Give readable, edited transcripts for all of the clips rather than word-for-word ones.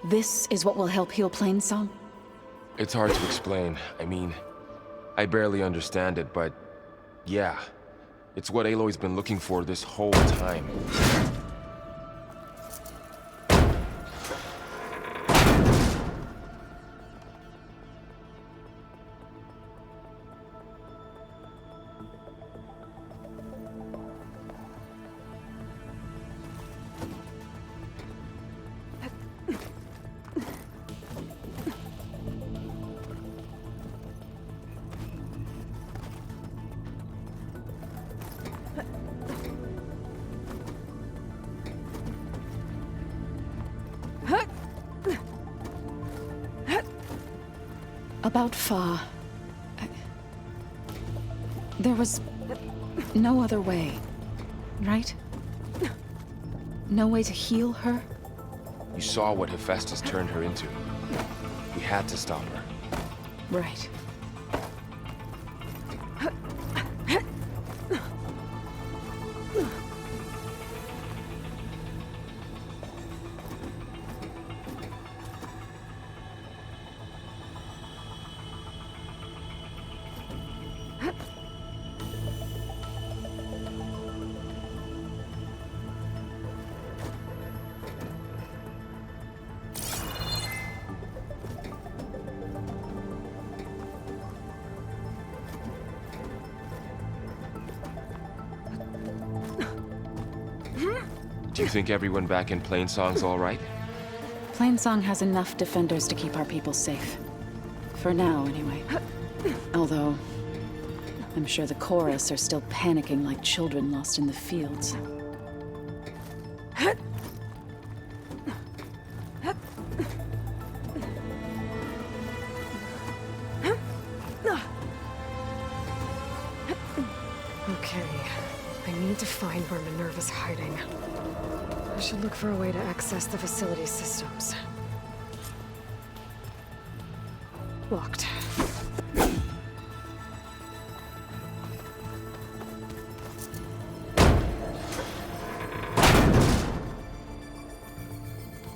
This is what will help heal Plainsong? It's hard to explain. I mean, I barely understand it, but yeah. It's what Aloy's been looking for this whole time. About Fa. There was no other way, right? No way to heal her? You saw what Hephaestus turned her into. We had to stop her. Right. Do you think everyone back in Plainsong's all right? Plainsong has enough defenders to keep our people safe. For now, anyway. Although, I'm sure the chorus are still panicking like children lost in the fields. Okay, I need to find where Minerva's hiding. I should look for a way to access the facility systems. Locked.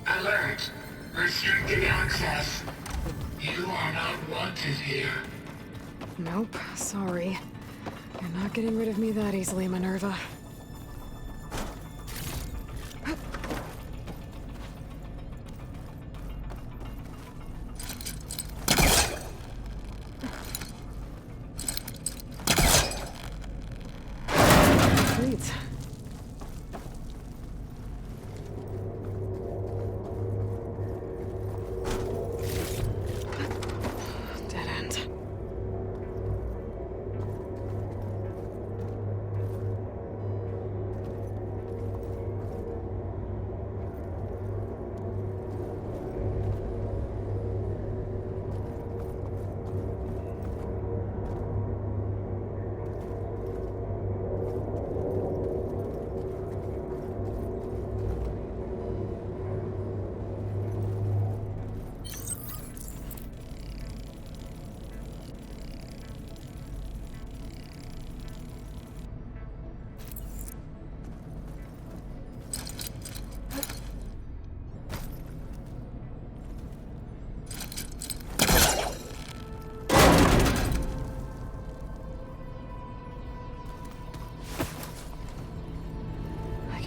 Alert! Restricted access. You are not wanted here. Nope, sorry. You're not getting rid of me that easily, Minerva. Sweet. Dead end.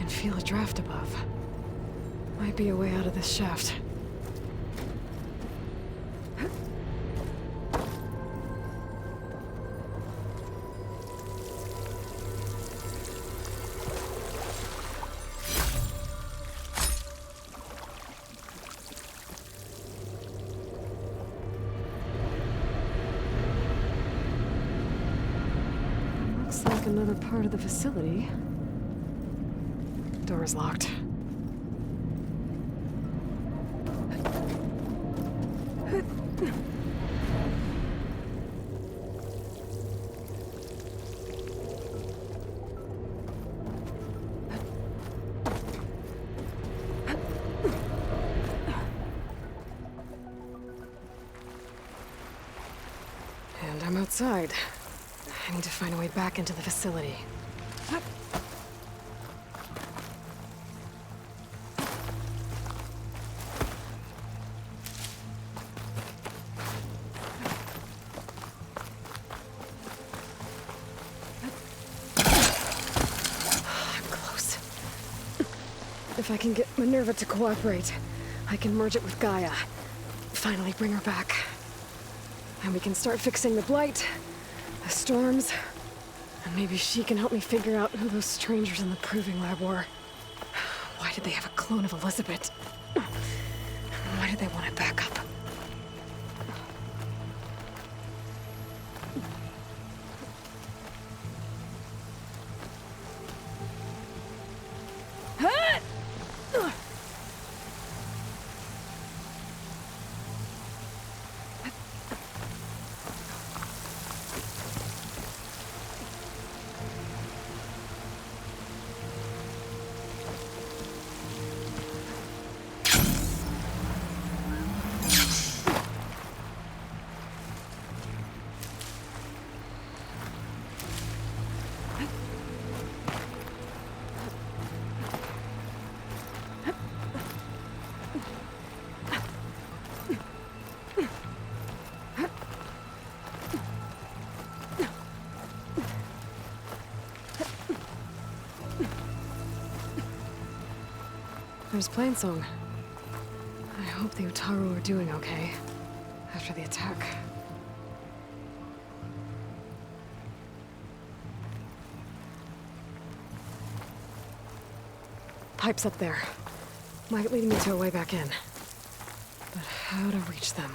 Feel a draft above. Might be a way out of this shaft. Looks like another part of the facility. Door is locked. And I'm outside. I need to find a way back into the facility. If I can get Minerva to cooperate, I can merge it with Gaia. Finally bring her back. And we can start fixing the blight, the storms, and maybe she can help me figure out who those strangers in the proving lab were. Why did they have a clone of Elizabeth? Why did they want it back up? There's Plainsong. I hope the Utaru are doing okay after the attack. Pipe's up there. Might lead me to a way back in. But how to reach them?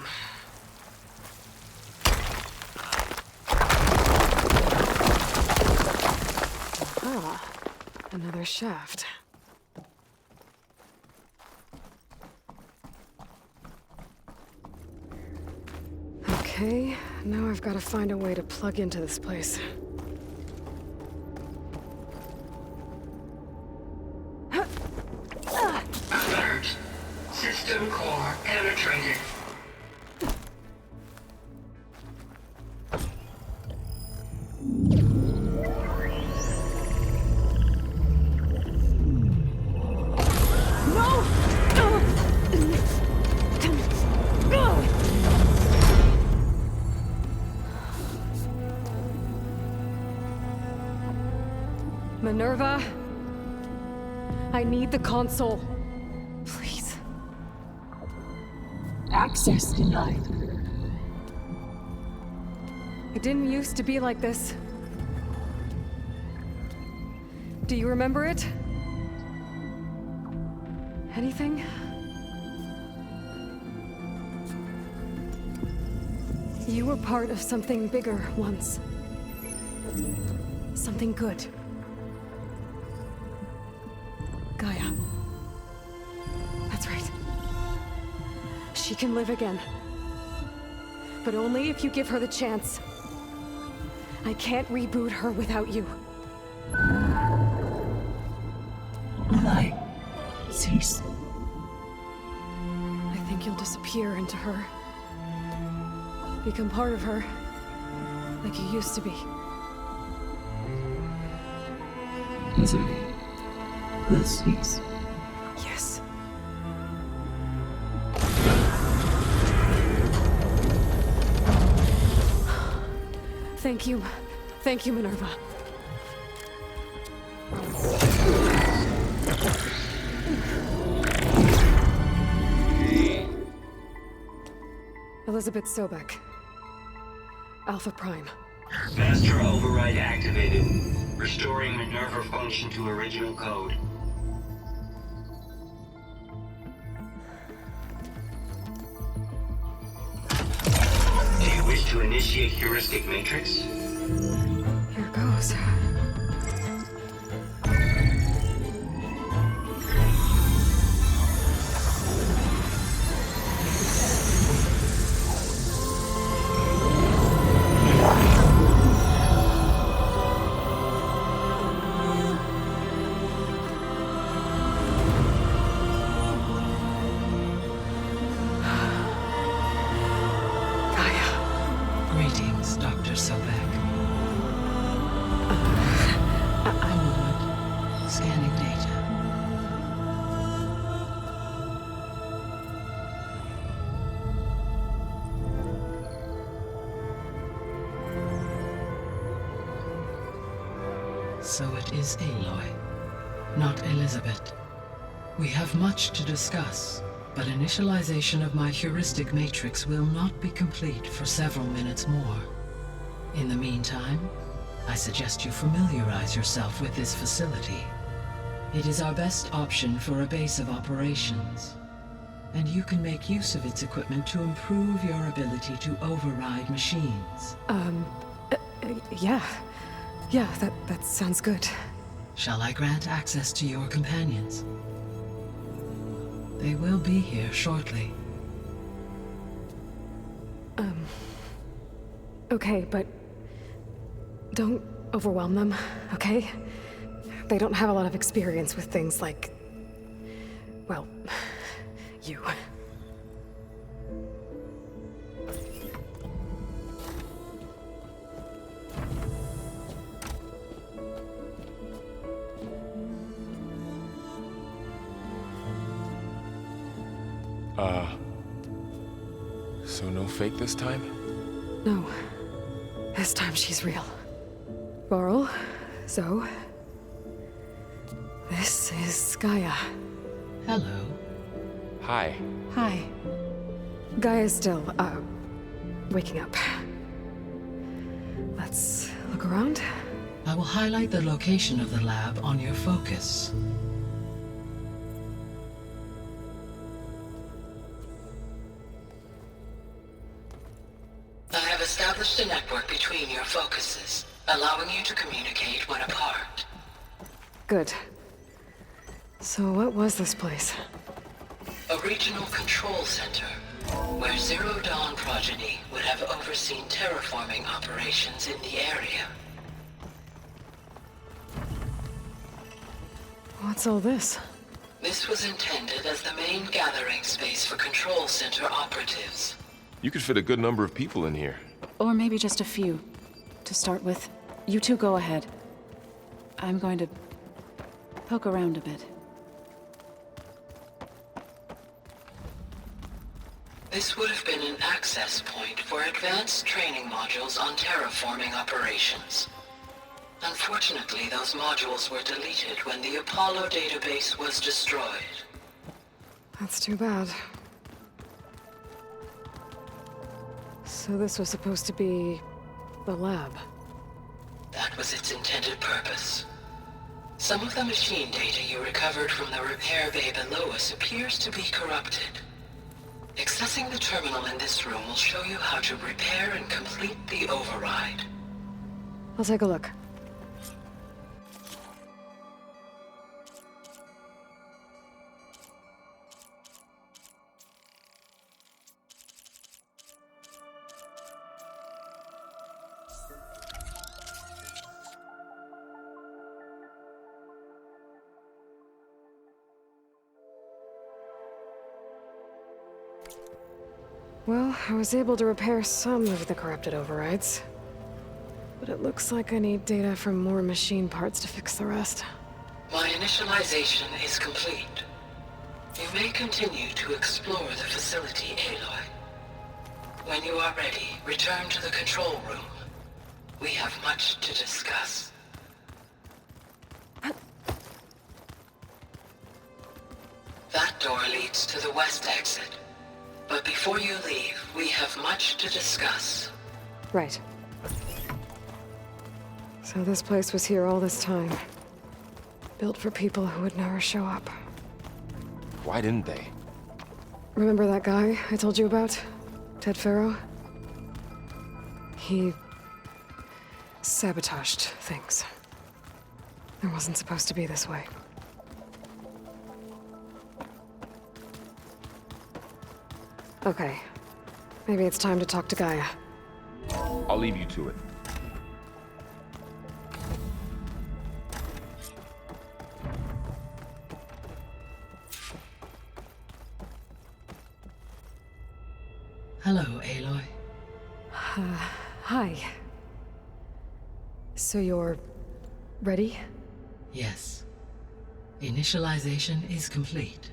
Aha! Another shaft. Okay, now I've got to find a way to plug into this place. Alert! System core penetrated. Minerva, I need the console. Please. Access denied. It didn't used to be like this. Do you remember it? Anything? You were part of something bigger once. Something good. Gaia. That's right. She can live again. But only if you give her the chance. I can't reboot her without you. Aloy, cease. I think you'll disappear into her. Become part of her. Like you used to be. Easily. This cease. Yes. Thank you. Thank you, Minerva. Elizabeth Sobek. Alpha Prime. Master override activated. Restoring Minerva function to original code. Do you wish to initiate heuristic matrix? Here goes. Greetings, Dr. Sobek. I'm Wood. Scanning data. So it is Aloy, not Elizabeth. We have much to discuss, but initialization of my heuristic matrix will not be complete for several minutes more. In the meantime, I suggest you familiarize yourself with this facility. It is our best option for a base of operations, and you can make use of its equipment to improve your ability to override machines. Yeah. Yeah, that sounds good. Shall I grant access to your companions? They will be here shortly. Okay, but don't overwhelm them, okay? They don't have a lot of experience with things like, well, you. So no fake this time? No. This time she's real. Varl, Zoe. This is Gaia. Hello. Hi. Hi. Gaia's still, waking up. Let's look around. I will highlight the location of the lab on your focus. I have established a network between your focuses, allowing you to communicate when apart. Good. So what was this place? A regional control center, where Zero Dawn progeny would have overseen terraforming operations in the area. What's all this? This was intended as the main gathering space for control center operatives. You could fit a good number of people in here. Or maybe just a few. To start with, you two go ahead. I'm going to poke around a bit. This would have been an access point for advanced training modules on terraforming operations. Unfortunately, those modules were deleted when the Apollo database was destroyed. That's too bad. So this was supposed to be the lab. That was its intended purpose. Some of the machine data you recovered from the repair bay below us appears to be corrupted. Accessing the terminal in this room will show you how to repair and complete the override. I'll take a look. Well, I was able to repair some of the corrupted overrides. But it looks like I need data from more machine parts to fix the rest. My initialization is complete. You may continue to explore the facility, Aloy. When you are ready, return to the control room. We have much to discuss. That door leads to the west exit. But before you leave, we have much to discuss. Right. So this place was here all this time. Built for people who would never show up. Why didn't they? Remember that guy I told you about? Ted Farrow? He sabotaged things. It wasn't supposed to be this way. Okay. Maybe it's time to talk to Gaia. I'll leave you to it. Hello, Aloy. Hi. So you're ready? Yes. Initialization is complete.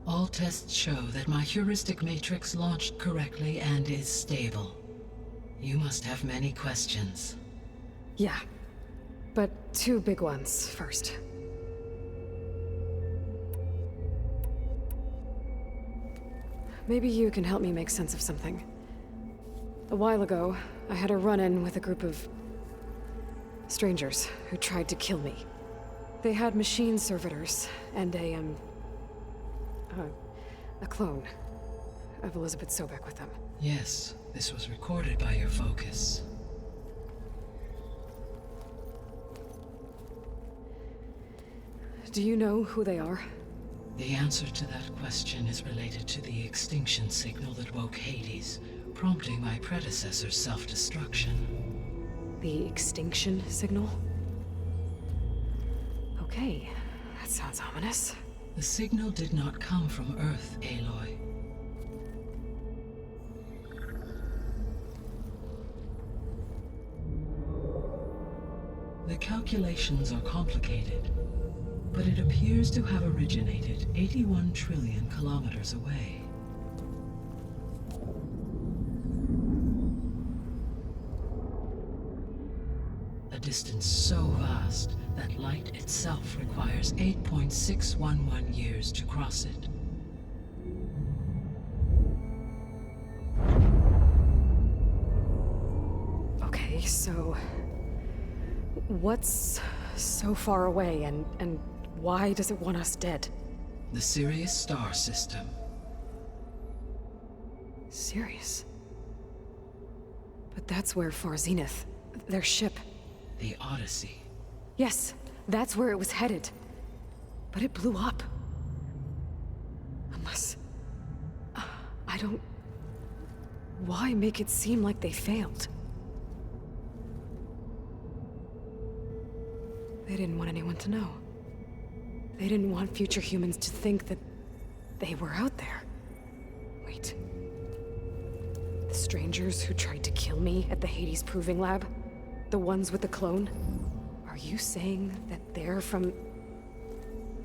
All tests show that my heuristic matrix launched correctly and is stable. You must have many questions. Yeah. But two big ones first. Maybe you can help me make sense of something. A while ago, I had a run-in with a group of strangers who tried to kill me. They had machine servitors and a clone of Elizabeth Sobek with them. Yes, this was recorded by your focus. Do you know who they are? The answer to that question is related to the extinction signal that woke Hades, prompting my predecessor's self-destruction. The extinction signal? Okay, that sounds ominous. The signal did not come from Earth, Aloy. The calculations are complicated, but it appears to have originated 81 trillion kilometers away. A distance so vast that light itself requires 8.611 years to cross it. Okay, so what's so far away and why does it want us dead? The Sirius star system. Sirius? But that's where Far Zenith, their ship. The Odyssey. Yes, that's where it was headed. But it blew up. Unless... I don't... Why make it seem like they failed? They didn't want anyone to know. They didn't want future humans to think that they were out there. Wait. The strangers who tried to kill me at the Hades Proving Lab? The ones with the clone? Are you saying that they're from...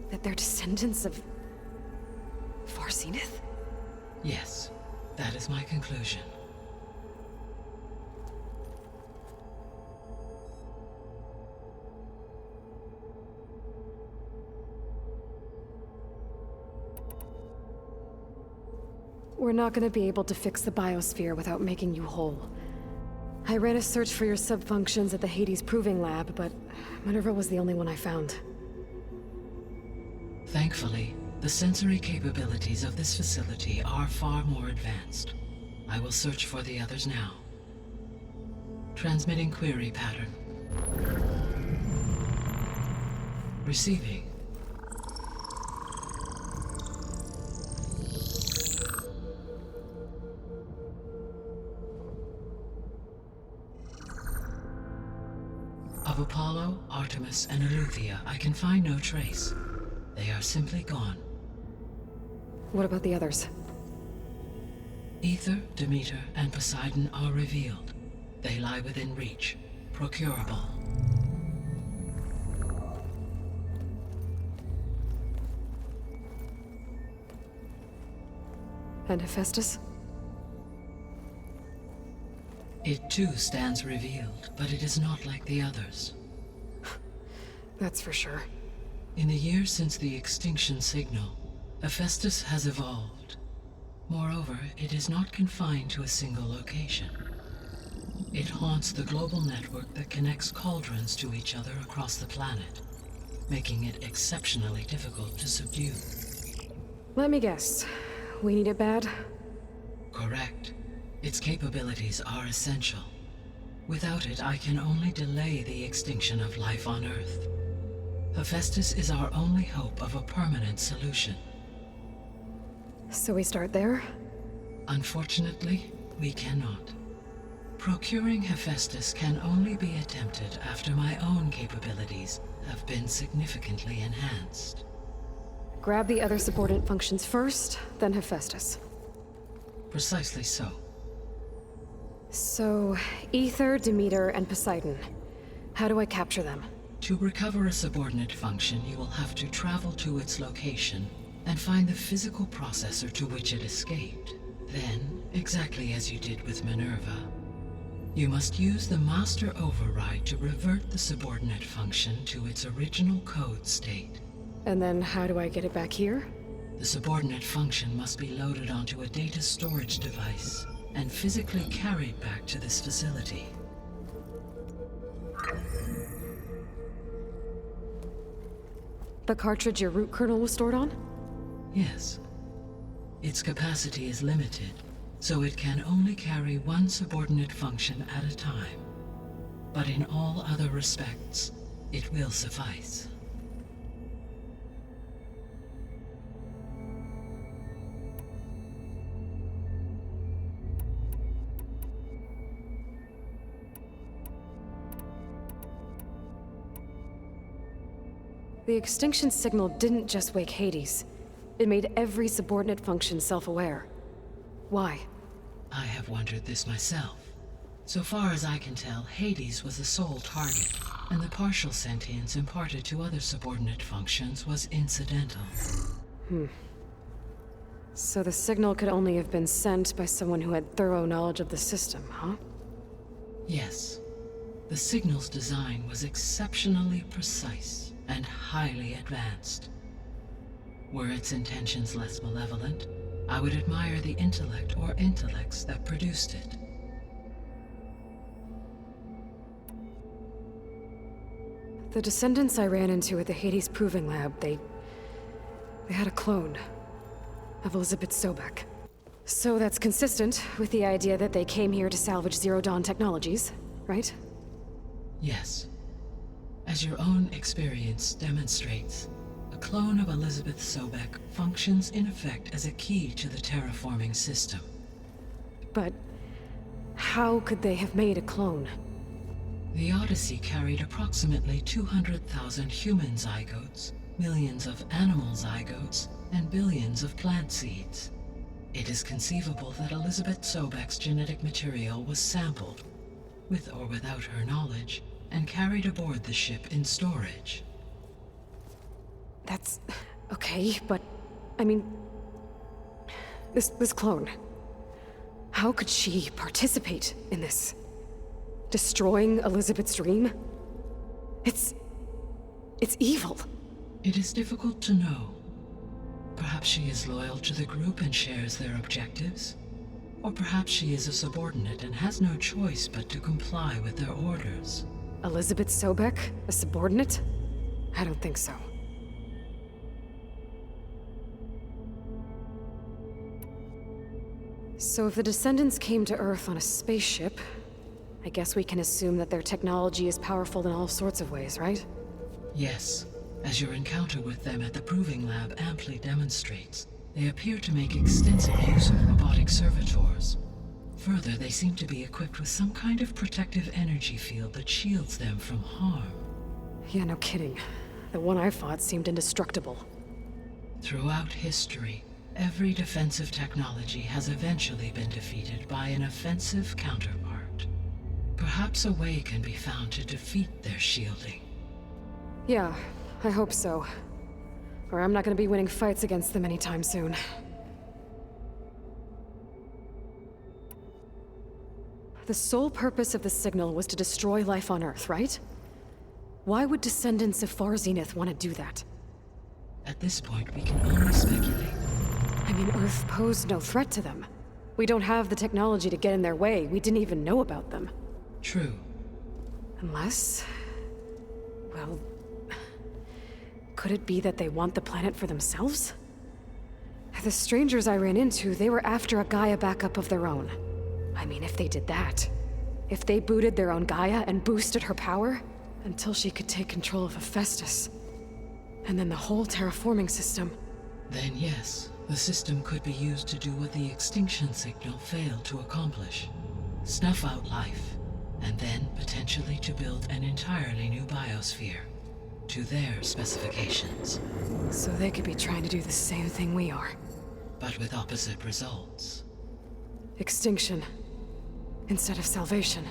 that they're descendants of... Far Zenith? Yes, that is my conclusion. We're not gonna be able to fix the biosphere without making you whole. I ran a search for your subfunctions at the Hades Proving Lab, but Minerva was the only one I found. Thankfully, the sensory capabilities of this facility are far more advanced. I will search for the others now. Transmitting query pattern. Receiving. Of Apollo, Artemis, and Eleuthia, I can find no trace. They are simply gone. What about the others? Ether, Demeter, and Poseidon are revealed. They lie within reach, procurable. And Hephaestus? It too stands revealed, but it is not like the others. That's for sure. In the years since the extinction signal, Hephaestus has evolved. Moreover, it is not confined to a single location. It haunts the global network that connects cauldrons to each other across the planet, making it exceptionally difficult to subdue. Let me guess. We need it bad? Correct. Its capabilities are essential. Without it, I can only delay the extinction of life on Earth. Hephaestus is our only hope of a permanent solution. So we start there? Unfortunately, we cannot. Procuring Hephaestus can only be attempted after my own capabilities have been significantly enhanced. Grab the other subordinate functions first, then Hephaestus. Precisely so. So, Ether, Demeter, and Poseidon. How do I capture them? To recover a subordinate function, you will have to travel to its location and find the physical processor to which it escaped. Then, exactly as you did with Minerva, you must use the master override to revert the subordinate function to its original code state. And then how do I get it back here? The subordinate function must be loaded onto a data storage device and physically carried back to this facility. The cartridge your root kernel was stored on? Yes. Its capacity is limited, so it can only carry one subordinate function at a time. But in all other respects, it will suffice. The extinction signal didn't just wake Hades. It made every subordinate function self-aware. Why? I have wondered this myself. So far as I can tell, Hades was the sole target, and the partial sentience imparted to other subordinate functions was incidental. So the signal could only have been sent by someone who had thorough knowledge of the system, huh? Yes. The signal's design was exceptionally precise and highly advanced. Were its intentions less malevolent, I would admire the intellect or intellects that produced it. The descendants I ran into at the Hades Proving Lab, they had a clone of Elizabeth Sobek. So that's consistent with the idea that they came here to salvage Zero Dawn technologies, right? Yes. As your own experience demonstrates, a clone of Elizabeth Sobek functions in effect as a key to the terraforming system. But how could they have made a clone? The Odyssey carried approximately 200,000 human zygotes, millions of animal zygotes, and billions of plant seeds. It is conceivable that Elizabeth Sobek's genetic material was sampled, with or without her knowledge, and carried aboard the ship in storage. That's okay, but I mean, this clone. How could she participate in this? Destroying Elizabeth's dream? It's evil. It is difficult to know. Perhaps she is loyal to the group and shares their objectives. Or perhaps she is a subordinate and has no choice but to comply with their orders. Elizabeth Sobek, a subordinate? I don't think so. So if the descendants came to Earth on a spaceship, I guess we can assume that their technology is powerful in all sorts of ways, right? Yes, as your encounter with them at the Proving Lab amply demonstrates, they appear to make extensive use of robotic servitors. Further, they seem to be equipped with some kind of protective energy field that shields them from harm. Yeah, no kidding. The one I fought seemed indestructible. Throughout history, every defensive technology has eventually been defeated by an offensive counterpart. Perhaps a way can be found to defeat their shielding. Yeah, I hope so. Or I'm not gonna be winning fights against them anytime soon. The sole purpose of the signal was to destroy life on Earth, right? Why would descendants of Far Zenith want to do that? At this point, we can only speculate. I mean, Earth posed no threat to them. We don't have the technology to get in their way. We didn't even know about them. True. Unless... well... could it be that they want the planet for themselves? The strangers I ran into, they were after a Gaia backup of their own. I mean, if they did that, if they booted their own Gaia and boosted her power, until she could take control of Hephaestus, and then the whole terraforming system. Then yes, the system could be used to do what the extinction signal failed to accomplish. Snuff out life, and then potentially to build an entirely new biosphere, to their specifications. So they could be trying to do the same thing we are. But with opposite results. Extinction, instead of salvation.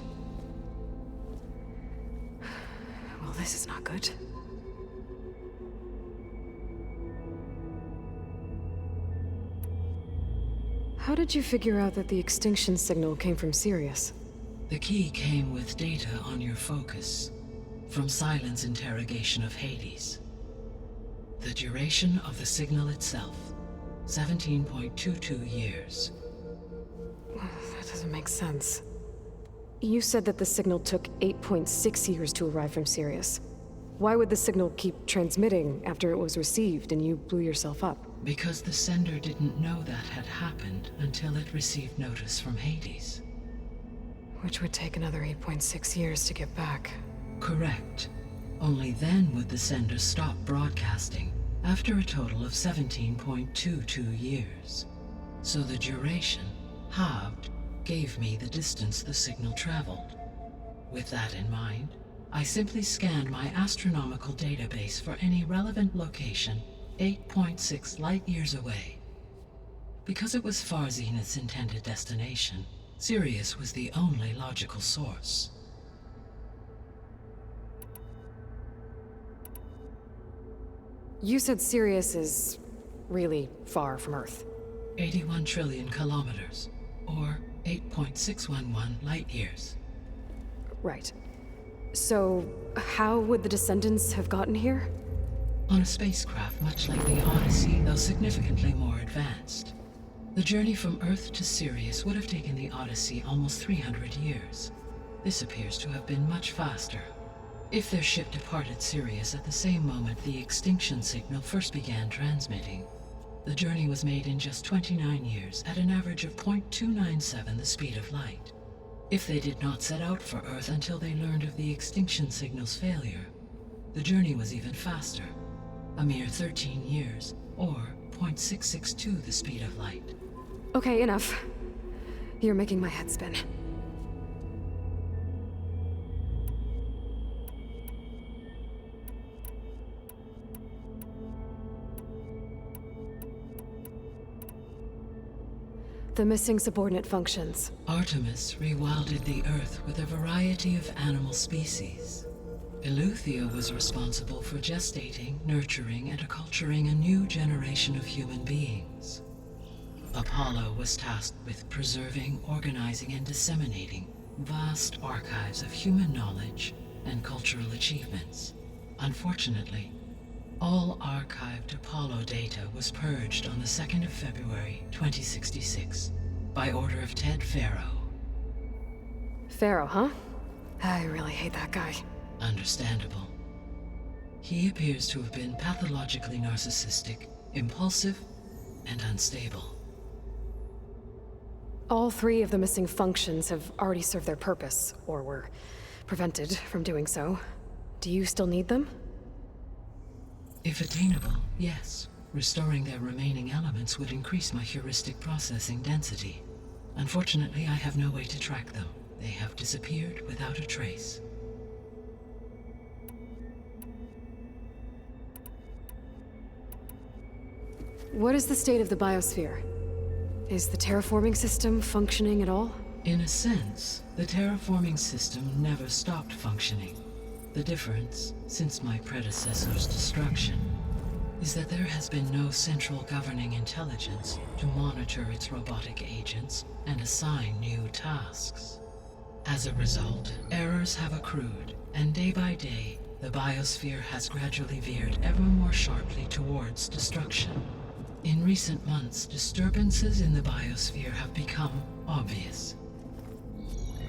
Well, this is not good. How did you figure out that the extinction signal came from Sirius? The key came with data on your focus, from Silent's interrogation of Hades. The duration of the signal itself, 17.22 years. That doesn't make sense. You said that the signal took 8.6 years to arrive from Sirius. Why would the signal keep transmitting after it was received and you blew yourself up? Because the sender didn't know that had happened until it received notice from Hades. Which would take another 8.6 years to get back. Correct. Only then would the sender stop broadcasting, after a total of 17.22 years. So the duration, halved, gave me the distance the signal traveled. With that in mind, I simply scanned my astronomical database for any relevant location 8.6 light-years away. Because it was Far Zenith's intended destination, Sirius was the only logical source. You said Sirius is really far from Earth. 81 trillion kilometers, or 8.611 light-years. Right. So, how would the descendants have gotten here? On a spacecraft much like the Odyssey, though significantly more advanced. The journey from Earth to Sirius would have taken the Odyssey almost 300 years. This appears to have been much faster. If their ship departed Sirius at the same moment the extinction signal first began transmitting, the journey was made in just 29 years at an average of 0.297 the speed of light. If they did not set out for Earth until they learned of the extinction signal's failure, the journey was even faster, a mere 13 years, or 0.662 the speed of light. Okay, enough. You're making my head spin. The missing subordinate functions. Artemis rewilded the Earth with a variety of animal species. Eleuthia was responsible for gestating, nurturing, and acculturating a new generation of human beings. Apollo was tasked with preserving, organizing, and disseminating vast archives of human knowledge and cultural achievements. Unfortunately, all archived Apollo data was purged on the 2nd of February, 2066, by order of Ted Faro. Pharaoh, huh? I really hate that guy. Understandable. He appears to have been pathologically narcissistic, impulsive, and unstable. All three of the missing functions have already served their purpose, or were prevented from doing so. Do you still need them? If attainable, yes. Restoring their remaining elements would increase my heuristic processing density. Unfortunately, I have no way to track them. They have disappeared without a trace. What is the state of the biosphere? Is the terraforming system functioning at all? In a sense, the terraforming system never stopped functioning. The difference, since my predecessor's destruction, is that there has been no central governing intelligence to monitor its robotic agents and assign new tasks. As a result, errors have accrued, and day by day, the biosphere has gradually veered ever more sharply towards destruction. In recent months, disturbances in the biosphere have become obvious.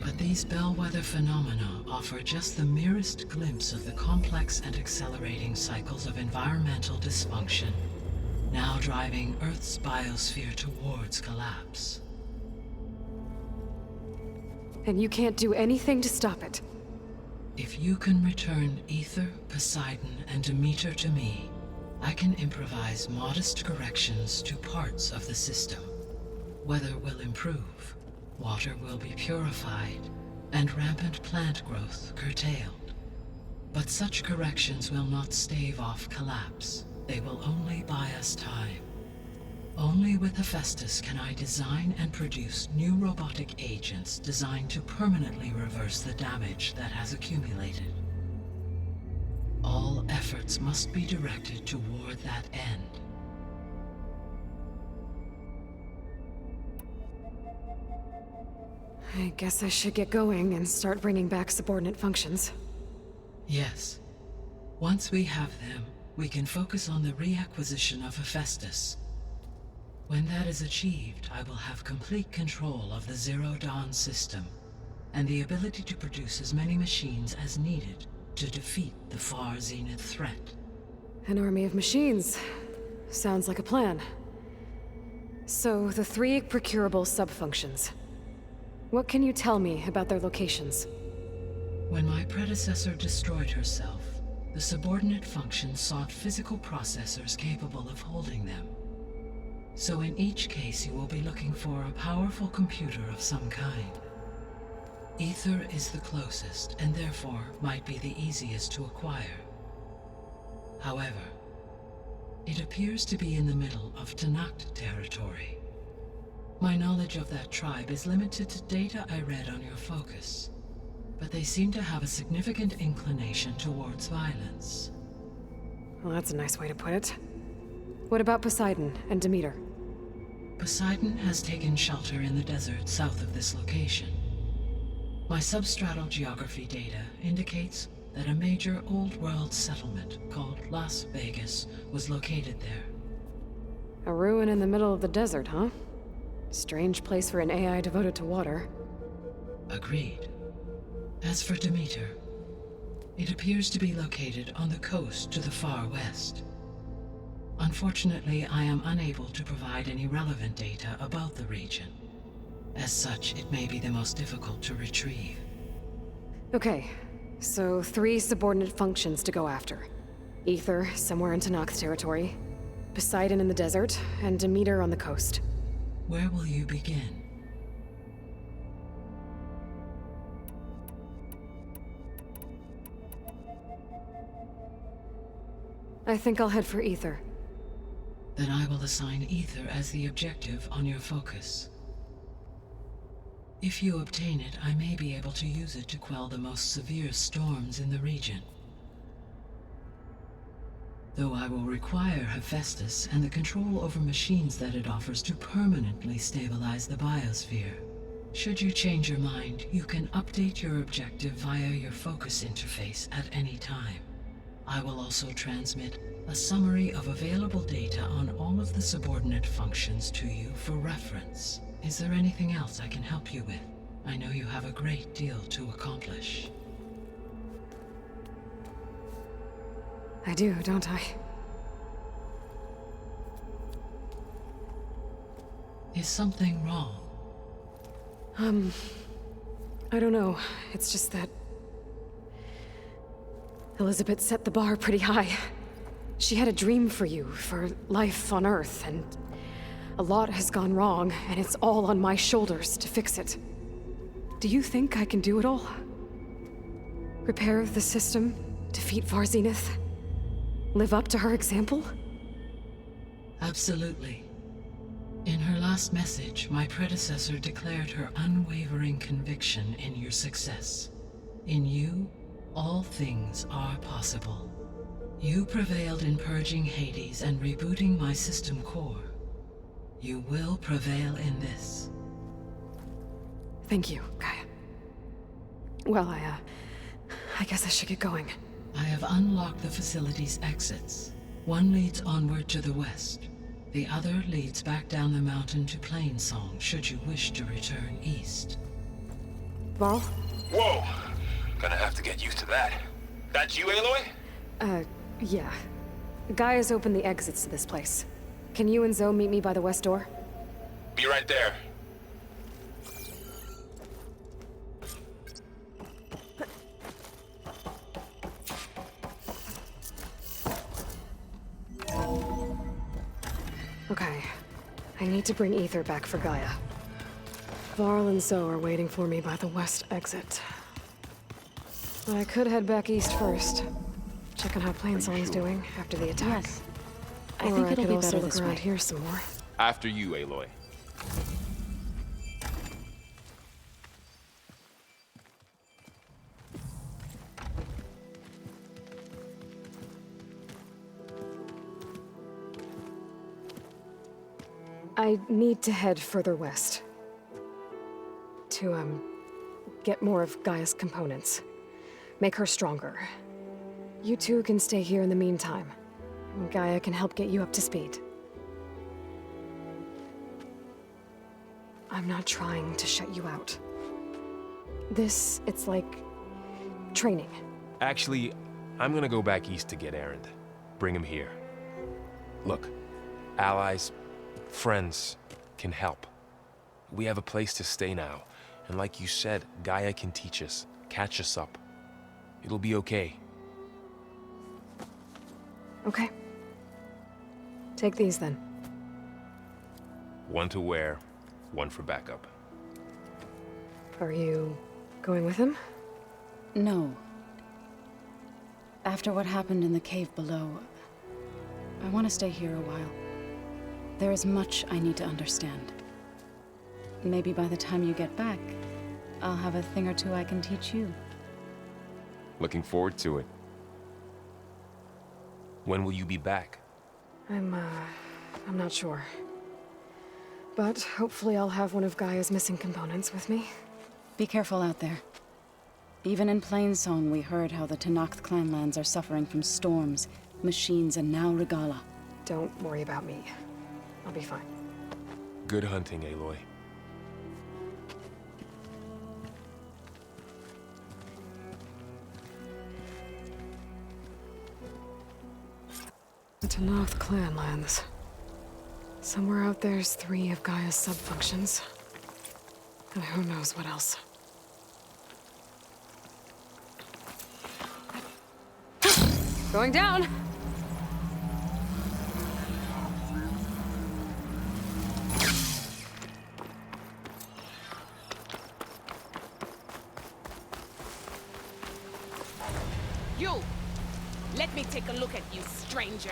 But these bellwether phenomena offer just the merest glimpse of the complex and accelerating cycles of environmental dysfunction, now driving Earth's biosphere towards collapse. And you can't do anything to stop it? If you can return Ether, Poseidon, and Demeter to me, I can improvise modest corrections to parts of the system. Weather will improve. Water will be purified, and rampant plant growth curtailed. But such corrections will not stave off collapse. They will only buy us time. Only with Hephaestus can I design and produce new robotic agents designed to permanently reverse the damage that has accumulated. All efforts must be directed toward that end. I guess I should get going and start bringing back subordinate functions. Yes. Once we have them, we can focus on the reacquisition of Hephaestus. When that is achieved, I will have complete control of the Zero Dawn system, and the ability to produce as many machines as needed to defeat the far zenith threat. An army of machines. Sounds like a plan. So, the 3 procurable sub-functions. What can you tell me about their locations? When my predecessor destroyed herself, the subordinate functions sought physical processors capable of holding them. So in each case you will be looking for a powerful computer of some kind. Ether is the closest, and therefore might be the easiest to acquire. However, it appears to be in the middle of Tanakh territory. My knowledge of that tribe is limited to data I read on your focus, but they seem to have a significant inclination towards violence. Well, that's a nice way to put it. What about Poseidon and Demeter? Poseidon has taken shelter in the desert south of this location. My substratal geography data indicates that a major old-world settlement called Las Vegas was located there. A ruin in the middle of the desert, huh? Strange place for an AI devoted to water. Agreed. As for Demeter, it appears to be located on the coast to the far west. Unfortunately, I am unable to provide any relevant data about the region. As such, it may be the most difficult to retrieve. Okay, so 3 subordinate functions to go after. Ether, somewhere in Tanakh territory. Poseidon in the desert, and Demeter on the coast. Where will you begin? I think I'll head for Ether. Then I will assign Ether as the objective on your focus. If you obtain it, I may be able to use it to quell the most severe storms in the region. Though I will require Hephaestus and the control over machines that it offers to permanently stabilize the biosphere. Should you change your mind, you can update your objective via your focus interface at any time. I will also transmit a summary of available data on all of the subordinate functions to you for reference. Is there anything else I can help you with? I know you have a great deal to accomplish. I do, don't I? Is something wrong? I don't know. It's just that Elizabeth set the bar pretty high. She had a dream for you, for life on Earth, and a lot has gone wrong, and it's all on my shoulders to fix it. Do you think I can do it all? Repair the system, defeat Far Zenith, live up to her example? Absolutely. In her last message, my predecessor declared her unwavering conviction in your success. In you, all things are possible. You prevailed in purging Hades and rebooting my system core. You will prevail in this. Thank you, Gaia. Well, I guess I should get going. I have unlocked the facility's exits. One leads onward to the west. The other leads back down the mountain to Plainsong, should you wish to return east. Varl? Whoa! Gonna have to get used to that. That's you, Aloy? Yeah. Gaia's opened the exits to this place. Can you and Zoe meet me by the west door? Be right there. Okay. I need to bring Ether back for Gaia. Varl and Zoe are waiting for me by the west exit. But I could head back east first. Check on how Plainsong's doing after the attack. Yes. I think it'll be better this look around way. here some more. After you, Aloy. I need to head further west. To, get more of Gaia's components. Make her stronger. You two can stay here in the meantime. Gaia can help get you up to speed. I'm not trying to shut you out. It's like training. Actually, I'm gonna go back east to get Erend. Bring him here. Look, allies, friends can help. We have a place to stay now, and like you said, Gaia can teach us, catch us up. It'll be okay. Okay. Take these then. One to wear, one for backup. Are you going with him? No. After what happened in the cave below, I want to stay here a while. There is much I need to understand. Maybe by the time you get back, I'll have a thing or two I can teach you. Looking forward to it. When will you be back? I'm not sure. But hopefully I'll have one of Gaia's missing components with me. Be careful out there. Even in Plainsong, we heard how the Tenakth clanlands are suffering from storms, machines, and now Regala. Don't worry about me. I'll be fine. Good hunting, Aloy. The Tenakth clanlands. Somewhere out there's 3 of Gaia's sub-functions. And who knows what else. Going down! You! Let me take a look at you, stranger.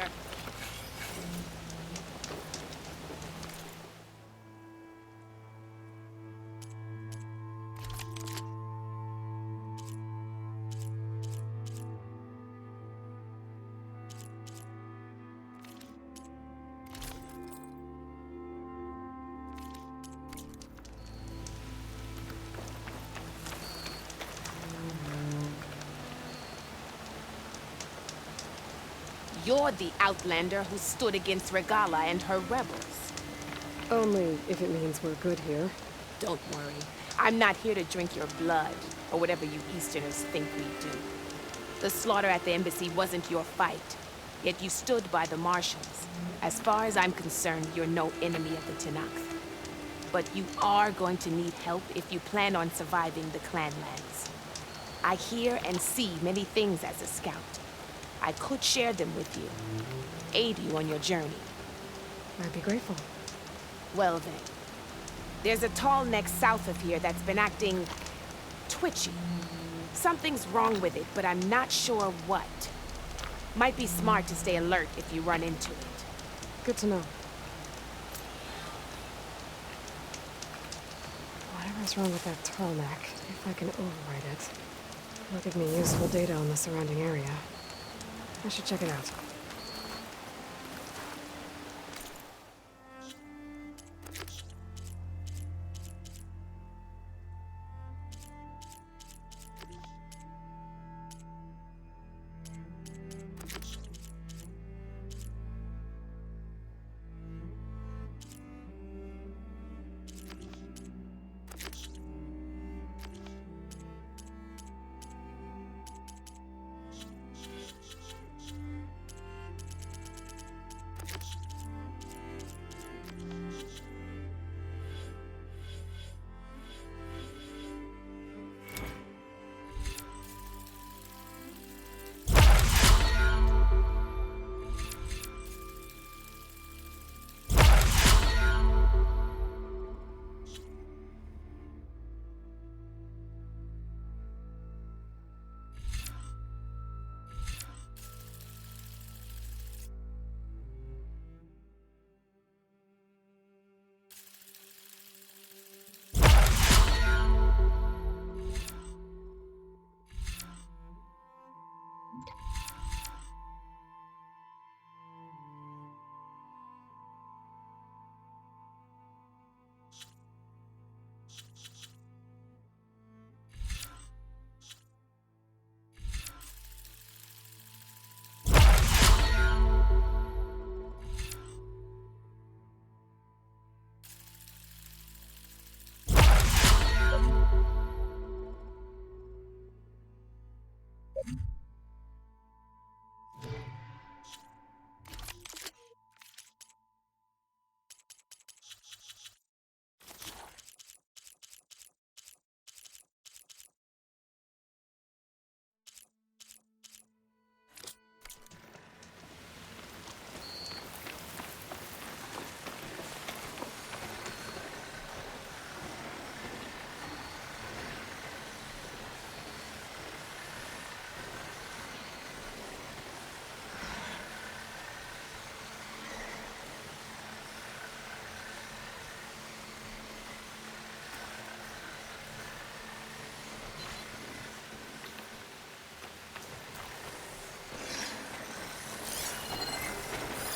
You're the outlander who stood against Regala and her rebels. Only if it means we're good here. Don't worry. I'm not here to drink your blood, or whatever you Easterners think we do. The slaughter at the embassy wasn't your fight, yet you stood by the marshals. As far as I'm concerned, you're no enemy of the Tenakth. But you are going to need help if you plan on surviving the clanlands. I hear and see many things as a scout. I could share them with you, aid you on your journey. I'd be grateful. Well then, there's a tall neck south of here that's been acting twitchy. Something's wrong with it, but I'm not sure what. Might be smart to stay alert if you run into it. Good to know. Whatever's wrong with that tall neck, if I can override it, it'll give me useful data on the surrounding area. I should check it out.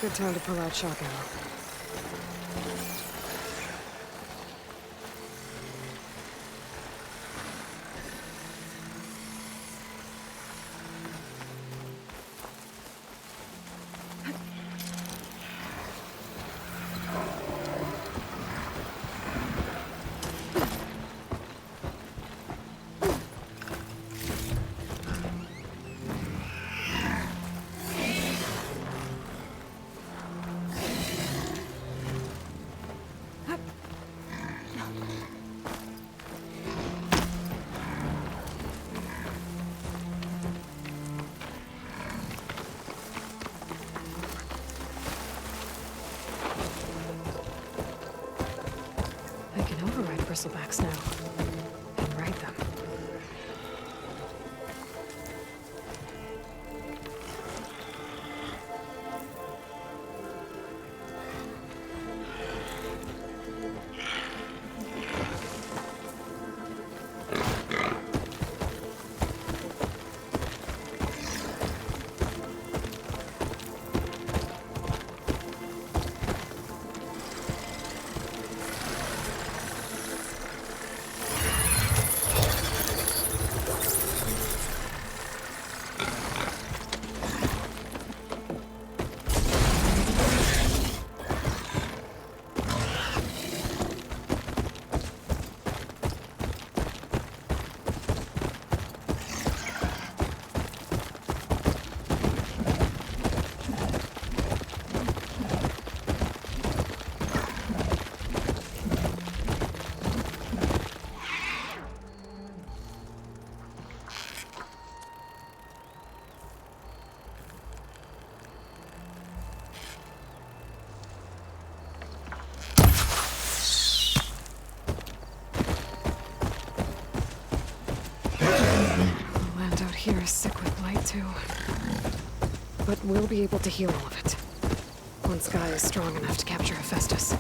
Good time to pull out shock ammo. I can override bristlebacks now. And ride them. Here is sick with blight too. But we'll be able to heal all of it. Once Gaia is strong enough to capture Hephaestus.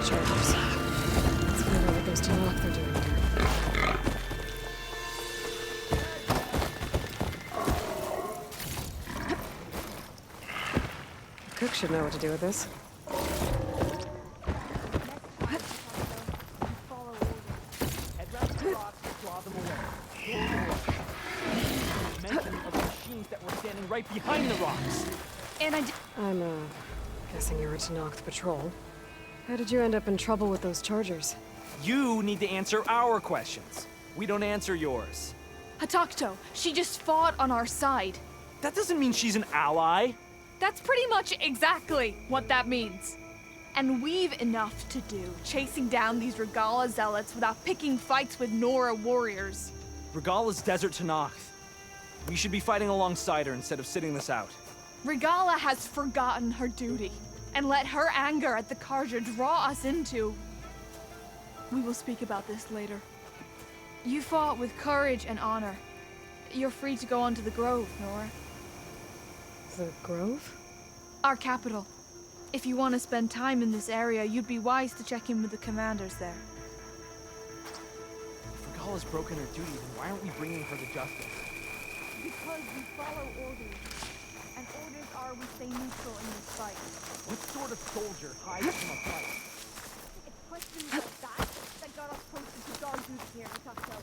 chargers. Let's find out what those Tanakh are doing here. The cook should know what to do with this. Head round the rocks and draw them away. Mention of the machines that were standing right behind the rocks. I'm, guessing you were Tanakh patrol. How did you end up in trouble with those chargers? You need to answer our questions. We don't answer yours. Hatakto, she just fought on our side. That doesn't mean she's an ally. That's pretty much exactly what that means. And we've enough to do chasing down these Regala zealots without picking fights with Nora warriors. Regala's Desert Tanakh. We should be fighting alongside her instead of sitting this out. Regala has forgotten her duty and let her anger at the Karja draw us into... We will speak about this later. You fought with courage and honor. You're free to go on to the Grove, Nora. The Grove? Our capital. If you want to spend time in this area, you'd be wise to check in with the commanders there. If Regala's broken her duty, then why aren't we bringing her to justice? Because we follow orders. And orders are we stay neutral in this fight. What sort of soldier hides from a fight? It's questions like that that got us posted to guard duty here in Hatakto.